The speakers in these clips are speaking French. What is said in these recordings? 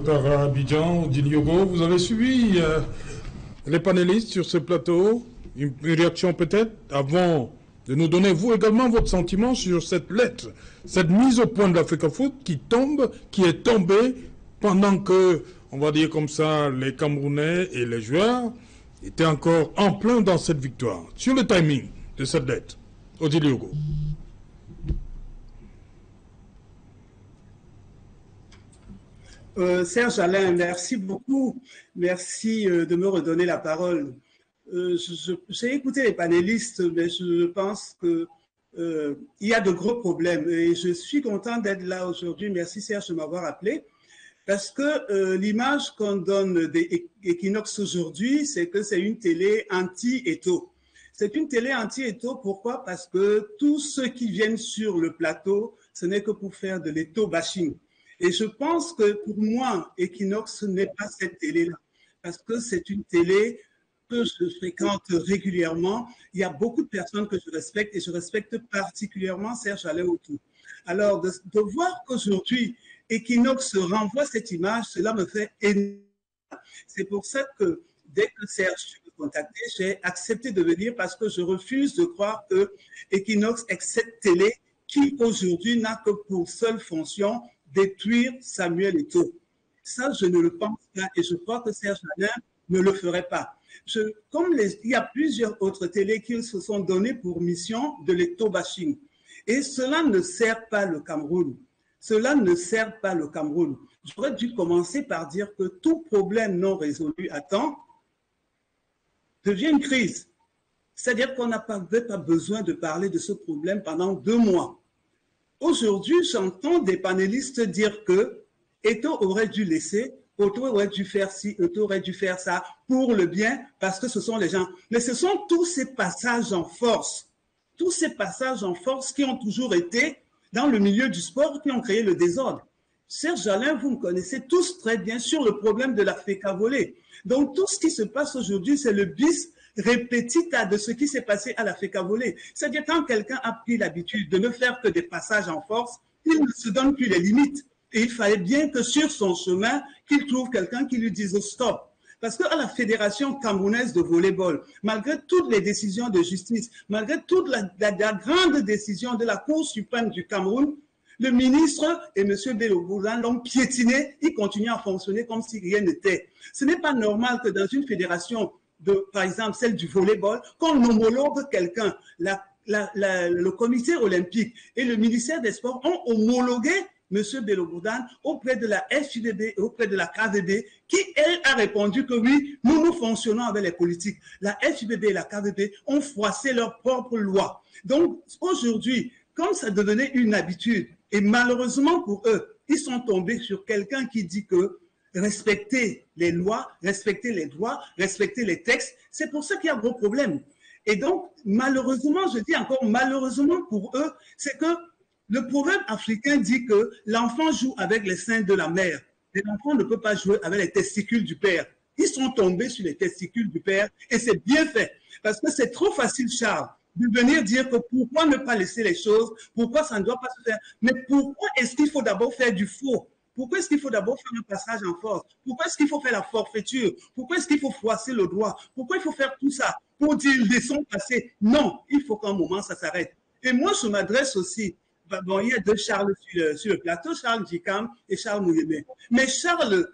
Par Abidjan, Diniogo, vous avez suivi les panélistes sur ce plateau. Une réaction peut-être avant de nous donner, vous également, votre sentiment sur cette lettre, cette mise au point de l'Africa Foot qui est tombée pendant que, on va dire comme ça, les Camerounais et les joueurs étaient encore en plein dans cette victoire. Sur le timing de cette lettre, Odile Hugo. Serge Alain, merci beaucoup. Merci de me redonner la parole. J'ai écouté les panélistes, mais je pense qu'il y a de gros problèmes. Et je suis content d'être là aujourd'hui. Merci Serge de m'avoir appelé. Parce que l'image qu'on donne des Equinox aujourd'hui, c'est que c'est une télé anti-Eto'o. C'est une télé anti-Eto'o. Pourquoi? Parce que tous ceux qui viennent sur le plateau, ce n'est que pour faire de l'Eto'o bashing. Et je pense que pour moi, Equinox n'est pas cette télé-là, parce que c'est une télé que je fréquente régulièrement. Il y a beaucoup de personnes que je respecte et je respecte particulièrement Serge Alain Autou. Alors, de voir qu'aujourd'hui, Equinox renvoie cette image, cela me fait énormément. C'est pour ça que dès que Serge m'a contacté, j'ai accepté de venir parce que je refuse de croire que Equinox est cette télé qui aujourd'hui n'a que pour seule fonction détruire Samuel Eto'o. Ça, je ne le pense pas et je crois que Serge Alain ne le ferait pas. Il y a plusieurs autres télés qui se sont données pour mission de l'Eto'o bashing. Et cela ne sert pas le Cameroun. Cela ne sert pas le Cameroun. J'aurais dû commencer par dire que tout problème non résolu à temps devient une crise. C'est-à-dire qu'on n'a pas besoin de parler de ce problème pendant 2 mois. Aujourd'hui, j'entends des panélistes dire que Eto'o aurait dû laisser, Eto'o aurait dû faire ci, Eto'o aurait dû faire ça pour le bien, parce que ce sont les gens. Mais ce sont tous ces passages en force, qui ont toujours été dans le milieu du sport, qui ont créé le désordre. Serge Alain, vous me connaissez tous très bien sur le problème de la FECA volée. Donc tout ce qui se passe aujourd'hui, c'est le bis répétita de ce qui s'est passé à la FECA volée. C'est-à-dire quand quelqu'un a pris l'habitude de ne faire que des passages en force, il ne se donne plus les limites. Et il fallait bien que sur son chemin, qu'il trouve quelqu'un qui lui dise stop. Parce qu'à la Fédération camerounaise de volleyball, malgré toutes les décisions de justice, malgré toute la grande décision de la Cour suprême du Cameroun, le ministre et M. Bello Bourlan l'ont piétiné, ils continuent à fonctionner comme si rien n'était. Ce n'est pas normal que dans une fédération par exemple celle du volleyball, qu'on homologue quelqu'un. Le comité olympique et le ministère des Sports ont homologué M. Bello Bourlan auprès de la FIBB et auprès de la KVB, qui, elle, a répondu que oui, nous fonctionnons avec les politiques. La FIBB et la KVB ont froissé leur propre loi. Donc, aujourd'hui, comme ça devenait une habitude, et malheureusement pour eux, ils sont tombés sur quelqu'un qui dit que respecter les lois, respecter les droits, respecter les textes, c'est pour ça qu'il y a un gros problème. Et donc, malheureusement, je dis encore malheureusement pour eux, c'est que le proverbe africain dit que l'enfant joue avec les seins de la mère, mais l'enfant ne peut pas jouer avec les testicules du père. Ils sont tombés sur les testicules du père et c'est bien fait. Parce que c'est trop facile, Charles, de venir dire que pourquoi ne pas laisser les choses, pourquoi ça ne doit pas se faire. Mais pourquoi est-ce qu'il faut d'abord faire du faux? Pourquoi est-ce qu'il faut d'abord faire un passage en force? Pourquoi est-ce qu'il faut faire la forfaiture? Pourquoi est-ce qu'il faut froisser le droit? Pourquoi il faut faire tout ça pour dire laissons passer? Non, il faut qu'à un moment ça s'arrête. Et moi, je m'adresse aussi. Bon, il y a 2 Charles sur le plateau, Charles Djikam et Charles Mouyemé. Mais Charles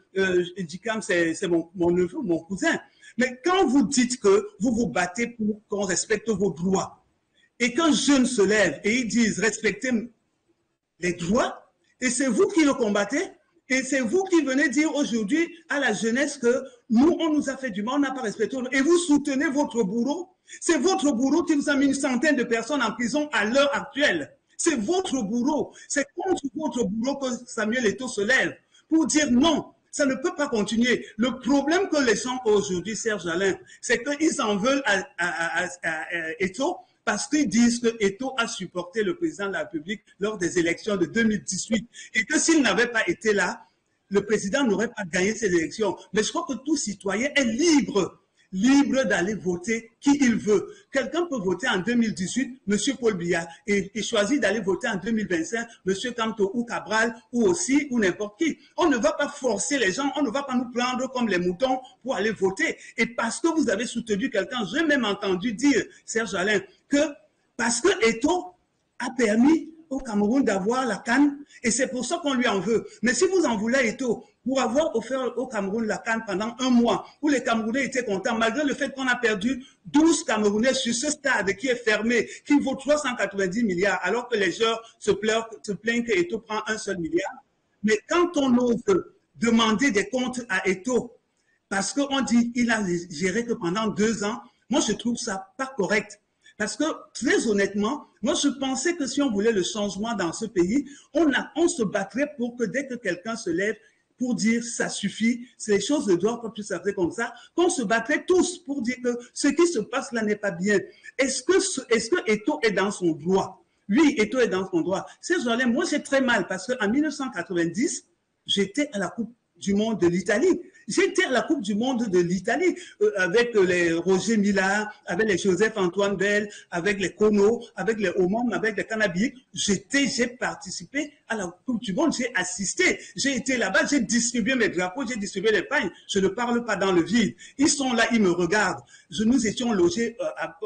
Djikam, c'est mon neveu, mon cousin. Mais quand vous dites que vous vous battez pour qu'on respecte vos droits, et qu'un jeune se lève et ils disent respectez les droits, et c'est vous qui le combattez, et c'est vous qui venez dire aujourd'hui à la jeunesse que nous, on nous a fait du mal, on n'a pas respecté, et vous soutenez votre bourreau. C'est votre bourreau qui vous a mis une centaine de personnes en prison à l'heure actuelle. C'est votre bourreau. C'est contre votre bourreau que Samuel Eto'o se lève pour dire non, ça ne peut pas continuer. Le problème que les gens ont aujourd'hui, Serge Alain, c'est qu'ils en veulent à Eto'o, parce qu'ils disent que Eto'o a supporté le président de la République lors des élections de 2018 et que s'il n'avait pas été là, le président n'aurait pas gagné ces élections. Mais je crois que tout citoyen est libre libre d'aller voter qui il veut. Quelqu'un peut voter en 2018, M. Paul Biya, et choisir d'aller voter en 2025, M. Kamto ou Cabral, ou aussi, ou n'importe qui. On ne va pas forcer les gens, on ne va pas nous prendre comme les moutons pour aller voter. Et parce que vous avez soutenu quelqu'un, j'ai même entendu dire, Serge Alain, que parce que Eto'o a permis au Cameroun d'avoir la CAN, et c'est pour ça qu'on lui en veut. Mais si vous en voulez Eto'o, pour avoir offert au Cameroun la CAN pendant un mois, où les Camerounais étaient contents, malgré le fait qu'on a perdu 12 Camerounais sur ce stade qui est fermé, qui vaut 390 milliards, alors que les joueurs se plaignent que Eto'o prend un seul milliard. Mais quand on ose demander des comptes à Eto'o, parce qu'on dit qu'il a géré que pendant 2 ans, moi je trouve ça pas correct. Parce que, très honnêtement, moi, je pensais que si on voulait le changement dans ce pays, on se battrait pour que dès que quelqu'un se lève pour dire ça suffit, les choses ne doivent pas plus s'appeler comme ça, qu'on se battrait tous pour dire que ce qui se passe là n'est pas bien. Est-ce que Eto'o est dans son droit? Oui, Eto'o est dans son droit. C'est genre, moi, j'ai très mal parce qu'en 1990, j'étais à la Coupe du Monde de l'Italie. J'étais à la Coupe du Monde de l'Italie avec les Roger Mila, avec les Joseph-Antoine Bell, avec les Kono, avec les Omon, avec les Canabiques. J'ai participé à la Coupe du Monde, j'ai assisté. J'ai été là-bas, j'ai distribué mes drapeaux, j'ai distribué les pagnes. Je ne parle pas dans le vide. Ils sont là, ils me regardent. Nous étions logés à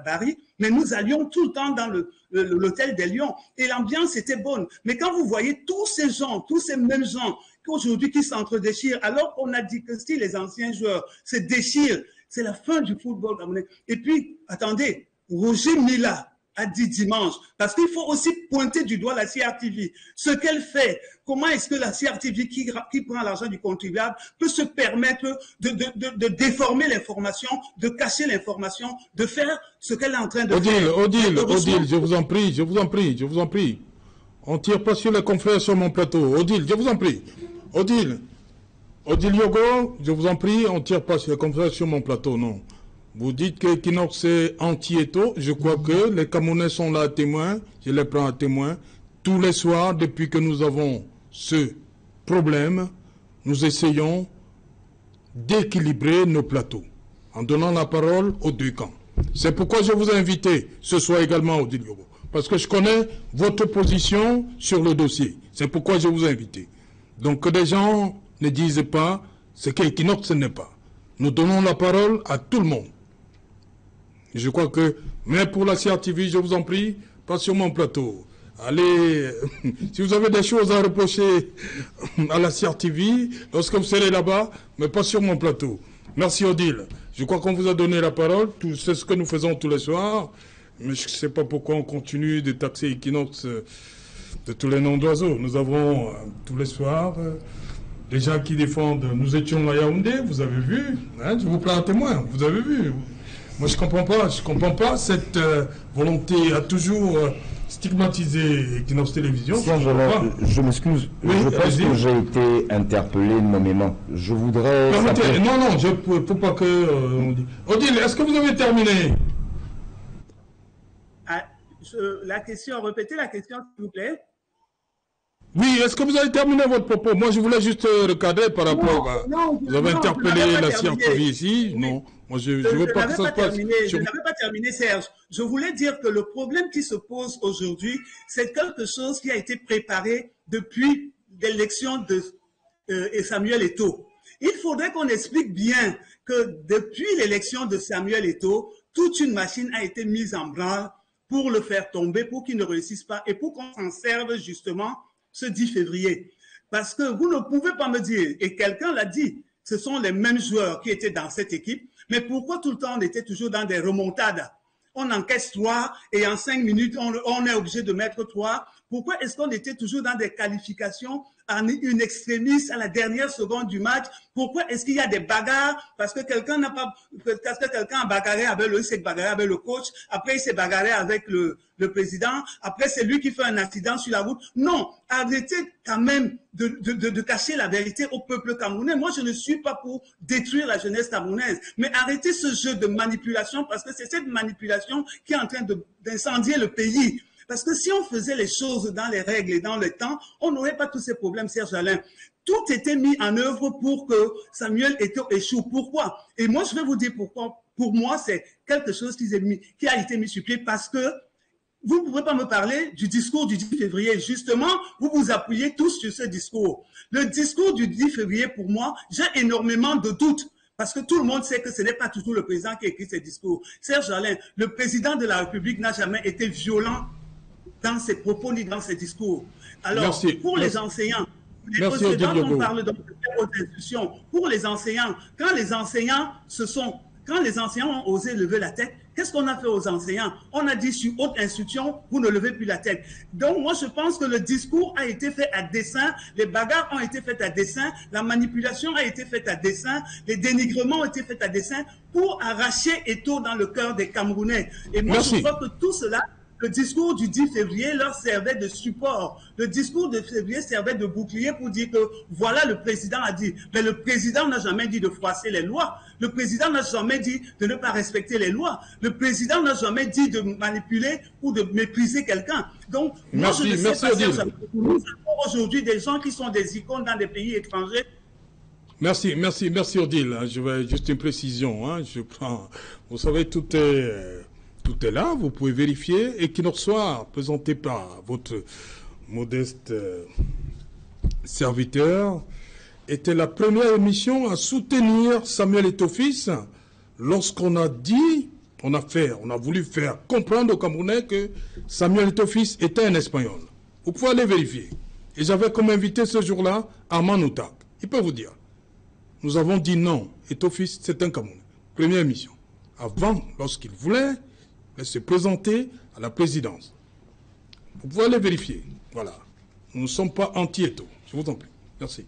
Paris, mais nous allions tout le temps dans l'hôtel des Lions. Et l'ambiance était bonne. Mais quand vous voyez tous ces gens, tous ces mêmes gens, qu'aujourd'hui qui s'entre-déchirent, alors qu'on a dit que si les anciens joueurs se déchirent, c'est la fin du football camerounais. Et puis, attendez, Roger Mila a dit dimanche, parce qu'il faut aussi pointer du doigt la CRTV. Ce qu'elle fait, comment est-ce que la CRTV qui prend l'argent du contribuable peut se permettre de déformer l'information, de cacher l'information, de faire ce qu'elle est en train de faire. Odile, je vous en prie. On ne tire pas sur les confrères sur mon plateau. Odile, je vous en prie. Odile Yogo, je vous en prie, on ne tire pas sur les confrères sur mon plateau, non. Vous dites que Equinox est anti-Eto'o. Je crois que les Camerounais sont là à témoin. Je les prends à témoin. Tous les soirs, depuis que nous avons ce problème, nous essayons d'équilibrer nos plateaux en donnant la parole aux deux camps. C'est pourquoi je vous ai invité ce soir également, Odile Yogo. Parce que je connais votre position sur le dossier. C'est pourquoi je vous ai invité. Donc que des gens ne disent pas ce qu'Equinox n'est pas. Nous donnons la parole à tout le monde. Je crois que, mais pour la CRTV, je vous en prie, pas sur mon plateau. Allez, si vous avez des choses à reprocher à la CRTV, lorsque vous serez là-bas, mais pas sur mon plateau. Merci Odile. Je crois qu'on vous a donné la parole. C'est ce que nous faisons tous les soirs. Mais je ne sais pas pourquoi on continue de taxer Equinox de tous les noms d'oiseaux. Nous avons tous les soirs des gens qui défendent. Nous étions à Yaoundé, vous avez vu. Hein, je vous prends un témoin, vous avez vu. Moi, je ne comprends pas cette volonté à toujours stigmatiser Equinox Télévision. Je m'excuse. Oui, je pense que j'ai été interpellé nommément. Je voudrais... Non, il ne faut pas que... Odile, est-ce que vous avez terminé? La question, répétez la question, s'il vous plaît. Oui, est-ce que vous avez terminé votre propos? Moi, je voulais juste recadrer par rapport à... Vous avez interpellé la CRTV ici? Oui. Non, moi, je ne veux pas que ça se passe. Je n'avais pas terminé, Serge. Je voulais dire que le problème qui se pose aujourd'hui, c'est quelque chose qui a été préparé depuis l'élection de Samuel Eto'o. Il faudrait qu'on explique bien que depuis l'élection de Samuel Eto'o, toute une machine a été mise en branle pour le faire tomber, pour qu'il ne réussisse pas et pour qu'on s'en serve justement ce 10 février. Parce que vous ne pouvez pas me dire, et quelqu'un l'a dit, ce sont les mêmes joueurs qui étaient dans cette équipe, mais pourquoi tout le temps on était toujours dans des remontades? On encaisse 3 et en 5 minutes, on est obligé de mettre 3. Pourquoi est-ce qu'on était toujours dans des qualifications en une extrémiste à la dernière seconde du match? Pourquoi est-ce qu'il y a des bagarres? Parce que quelqu'un a bagarré avec il s'est bagarré avec le coach, après il s'est bagarré avec le président, après c'est lui qui fait un accident sur la route. Non, arrêtez quand même de cacher la vérité au peuple camerounais. Moi, je ne suis pas pour détruire la jeunesse camerounaise, mais arrêtez ce jeu de manipulation parce que c'est cette manipulation qui est en train d'incendier le pays. Parce que si on faisait les choses dans les règles et dans le temps, on n'aurait pas tous ces problèmes, Serge Alain. tout était mis en œuvre pour que Samuel Eto'o échoue. Pourquoi? Et moi, je vais vous dire pourquoi. Pour moi, c'est quelque chose qui a été mis sur pied parce que vous ne pouvez pas me parler du discours du 10 février. Justement, vous vous appuyez tous sur ce discours. Le discours du 10 février, pour moi, j'ai énormément de doutes. Parce que tout le monde sait que ce n'est pas toujours le président qui écrit ces discours. Serge Alain, le président de la République n'a jamais été violent dans ses propos ni dans ses discours. Alors, pour les enseignants, les précédents, on parle donc de haute institution. Pour les enseignants, quand les enseignants ont osé lever la tête, qu'est-ce qu'on a fait aux enseignants? On a dit sur haute institution, vous ne levez plus la tête. Donc moi je pense que le discours a été fait à dessein, les bagarres ont été faites à dessein, la manipulation a été faite à dessein, les dénigrements ont été faits à dessein pour arracher Eto'o dans le cœur des Camerounais. Et moi je crois que tout cela, le discours du 10 février leur servait de support. Le discours de février servait de bouclier pour dire que voilà, le président a dit. Mais le président n'a jamais dit de froisser les lois. Le président n'a jamais dit de ne pas respecter les lois. Le président n'a jamais dit de manipuler ou de mépriser quelqu'un. Donc, moi, je ne sais pas si nous avons aujourd'hui des gens qui sont des icônes dans des pays étrangers. Merci Odile. Je vais juste une précision. Je prends. Vous savez, tout est là, vous pouvez vérifier. Et qu'il nous soit présenté par votre modeste serviteur, était la première émission à soutenir Samuel Eto'o fils lorsqu'on a dit, on a voulu faire comprendre aux Camerounais que Samuel Eto'o fils était un Espagnol. Vous pouvez aller vérifier. Et j'avais comme invité ce jour-là Armand Outak. Il peut vous dire. Nous avons dit non, Eto'o fils, c'est un Camerounais. Première émission. Avant, lorsqu'il voulait se présenter à la présidence. Vous pouvez aller vérifier. Voilà. Nous ne sommes pas anti-Eto'o. Je vous en prie. Merci.